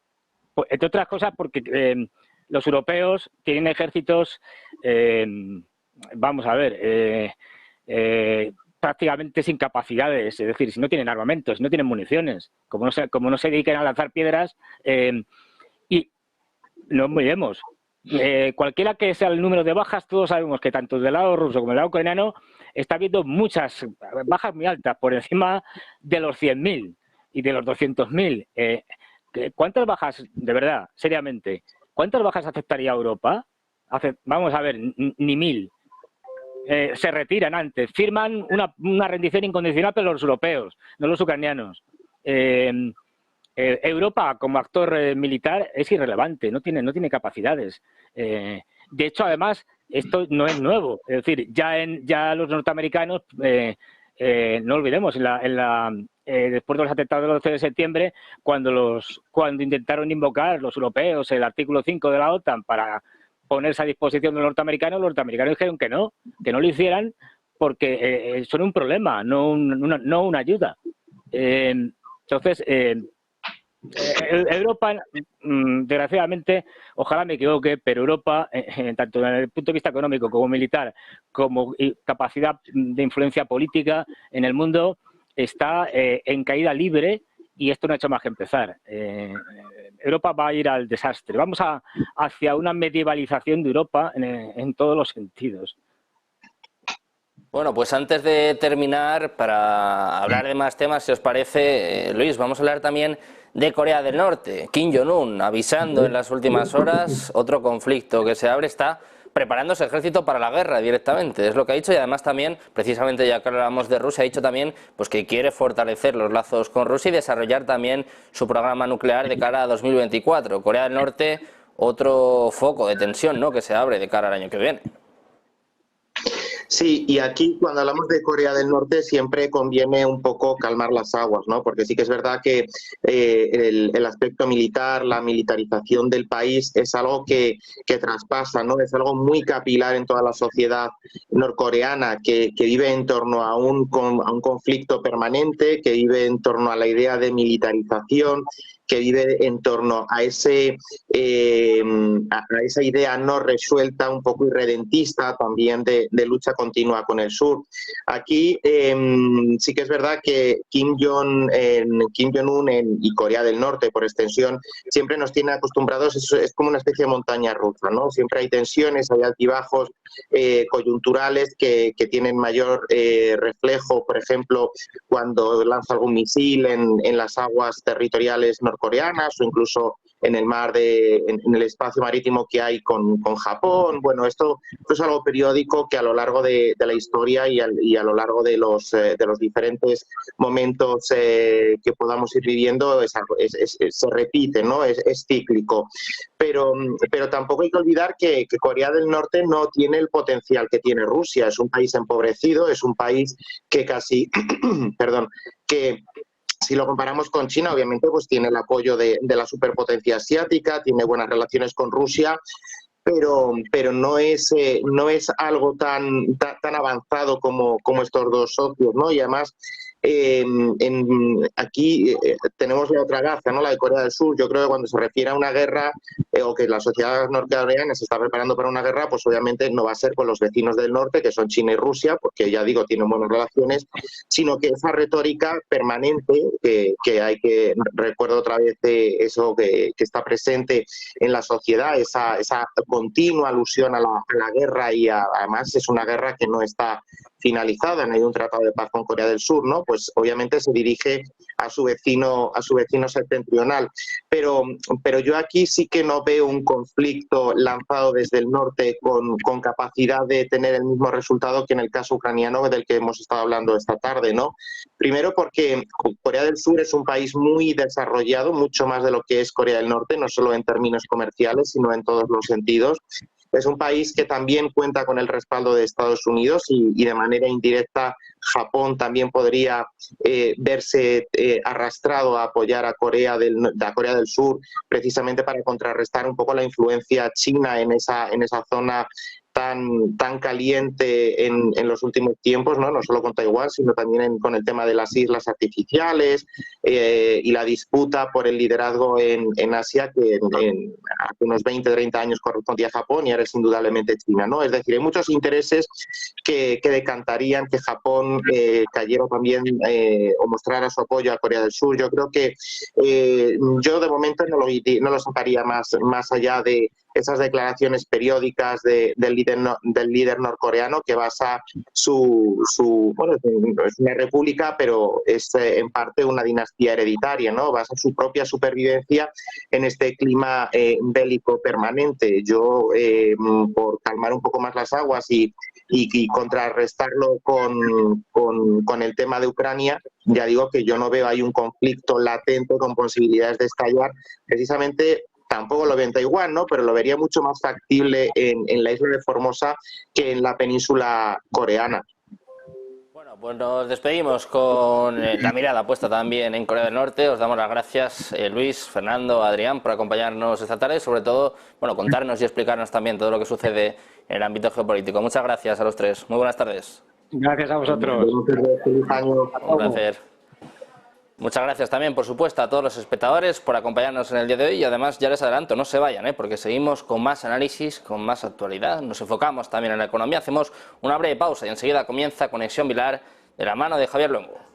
Entre otras cosas porque los europeos tienen ejércitos, vamos a ver, prácticamente sin capacidades, es decir, si no tienen armamentos, si no tienen municiones, como no se dediquen a lanzar piedras, y no olvidemos, cualquiera que sea el número de bajas, todos sabemos que tanto del lado ruso como del lado ucraniano está habiendo muchas bajas muy altas, por encima de los 100.000 y de los 200.000. ¿Cuántas bajas, de verdad, seriamente, cuántas bajas aceptaría Europa? Vamos a ver, ni 1.000. Se retiran antes, firman una rendición incondicional, pero los europeos, no los ucranianos. Europa como actor militar es irrelevante, no tiene capacidades. De hecho, además, esto no es nuevo. Es decir, ya los norteamericanos, no olvidemos, después de los atentados del 11 de septiembre, cuando intentaron invocar los europeos el artículo 5 de la OTAN para ponerse a disposición de los norteamericanos dijeron que no lo hicieran porque son un problema, no una ayuda. Entonces, Europa, desgraciadamente, ojalá me equivoque, pero Europa, tanto desde el punto de vista económico como militar, como capacidad de influencia política en el mundo, está en caída libre, y esto no ha hecho más que empezar. Europa va a ir al desastre. Vamos hacia una medievalización de Europa en todos los sentidos. Bueno, pues antes de terminar, para hablar de más temas, si os parece, Luis, vamos a hablar también de Corea del Norte. Kim Jong-un avisando en las últimas horas, otro conflicto que se abre, está preparándose el ejército para la guerra directamente, es lo que ha dicho, y además también, precisamente ya que hablamos de Rusia, ha dicho también pues que quiere fortalecer los lazos con Rusia y desarrollar también su programa nuclear de cara a 2024. Corea del Norte, otro foco de tensión, ¿no?, que se abre de cara al año que viene. Sí, y aquí cuando hablamos de Corea del Norte siempre conviene un poco calmar las aguas, ¿no? Porque sí que es verdad que el aspecto militar, la militarización del país es algo que traspasa, ¿no? Es algo muy capilar en toda la sociedad norcoreana que vive en torno a un conflicto permanente, que vive en torno a la idea de militarización, que vive en torno a esa idea no resuelta, un poco irredentista también de lucha continua con el sur. Aquí sí que es verdad que Kim Jong-un y Corea del Norte, por extensión, siempre nos tiene acostumbrados, es como una especie de montaña rusa, ¿no? Siempre hay tensiones, hay altibajos coyunturales que tienen mayor reflejo, por ejemplo, cuando lanza algún misil en las aguas territoriales norcoreanas o incluso en el mar, en el espacio marítimo que hay con Japón. Bueno, esto es algo periódico que a lo largo de la historia y a lo largo de los diferentes momentos que podamos ir viviendo se repite, ¿no? Es cíclico. Pero tampoco hay que olvidar que Corea del Norte no tiene el potencial que tiene Rusia. Es un país empobrecido, es un país que casi, perdón, que si lo comparamos con China, obviamente pues tiene el apoyo de la superpotencia asiática, tiene buenas relaciones con Rusia, pero no es algo tan avanzado como estos dos socios, ¿no? Y además aquí tenemos la otra gaza, ¿no? La de Corea del Sur. Yo creo que cuando se refiere a una guerra o que la sociedad norcoreana se está preparando para una guerra, pues obviamente no va a ser con los vecinos del norte, que son China y Rusia, porque ya digo, tienen buenas relaciones, sino que esa retórica permanente que hay que, recuerdo otra vez eso que está presente en la sociedad, esa continua alusión a la guerra, y además es una guerra que no está finalizada, no hay un tratado de paz con Corea del Sur, ¿no? Pues obviamente se dirige a su vecino septentrional. Pero yo aquí sí que no veo un conflicto lanzado desde el norte con capacidad de tener el mismo resultado que en el caso ucraniano del que hemos estado hablando esta tarde, ¿no? Primero porque Corea del Sur es un país muy desarrollado, mucho más de lo que es Corea del Norte, no solo en términos comerciales, sino en todos los sentidos. Es un país que también cuenta con el respaldo de Estados Unidos y de manera indirecta Japón también podría verse arrastrado a apoyar a Corea del Sur, precisamente para contrarrestar un poco la influencia china en esa zona tan caliente en los últimos tiempos, ¿no? No solo con Taiwán, sino también con el tema de las islas artificiales y la disputa por el liderazgo en Asia, que hace unos 20-30 años correspondía a Japón y ahora es indudablemente China, ¿no? Es decir, hay muchos intereses que decantarían que Japón cayera también o mostrara su apoyo a Corea del Sur. Yo creo que yo de momento no lo sacaría más allá de esas declaraciones periódicas del líder norcoreano, que basa bueno, es una república, pero es en parte una dinastía hereditaria, ¿no? Basa su propia supervivencia en este clima bélico permanente. Yo, por calmar un poco más las aguas y contrarrestarlo con el tema de Ucrania, ya digo que yo no veo ahí un conflicto latente con posibilidades de estallar. Precisamente tampoco lo veo en Taiwán, ¿no? Pero lo vería mucho más factible en la isla de Formosa que en la península coreana. Bueno, pues nos despedimos con la mirada puesta también en Corea del Norte. Os damos las gracias, Luis, Fernando, Adrián, por acompañarnos esta tarde, sobre todo, bueno, contarnos y explicarnos también todo lo que sucede en el ámbito geopolítico. Muchas gracias a los tres. Muy buenas tardes. Gracias a vosotros. Un placer. Muchas gracias también, por supuesto, a todos los espectadores por acompañarnos en el día de hoy, y además ya les adelanto, no se vayan, porque seguimos con más análisis, con más actualidad, nos enfocamos también en la economía, hacemos una breve pausa y enseguida comienza Conexión Vilar de la mano de Javier Luengo.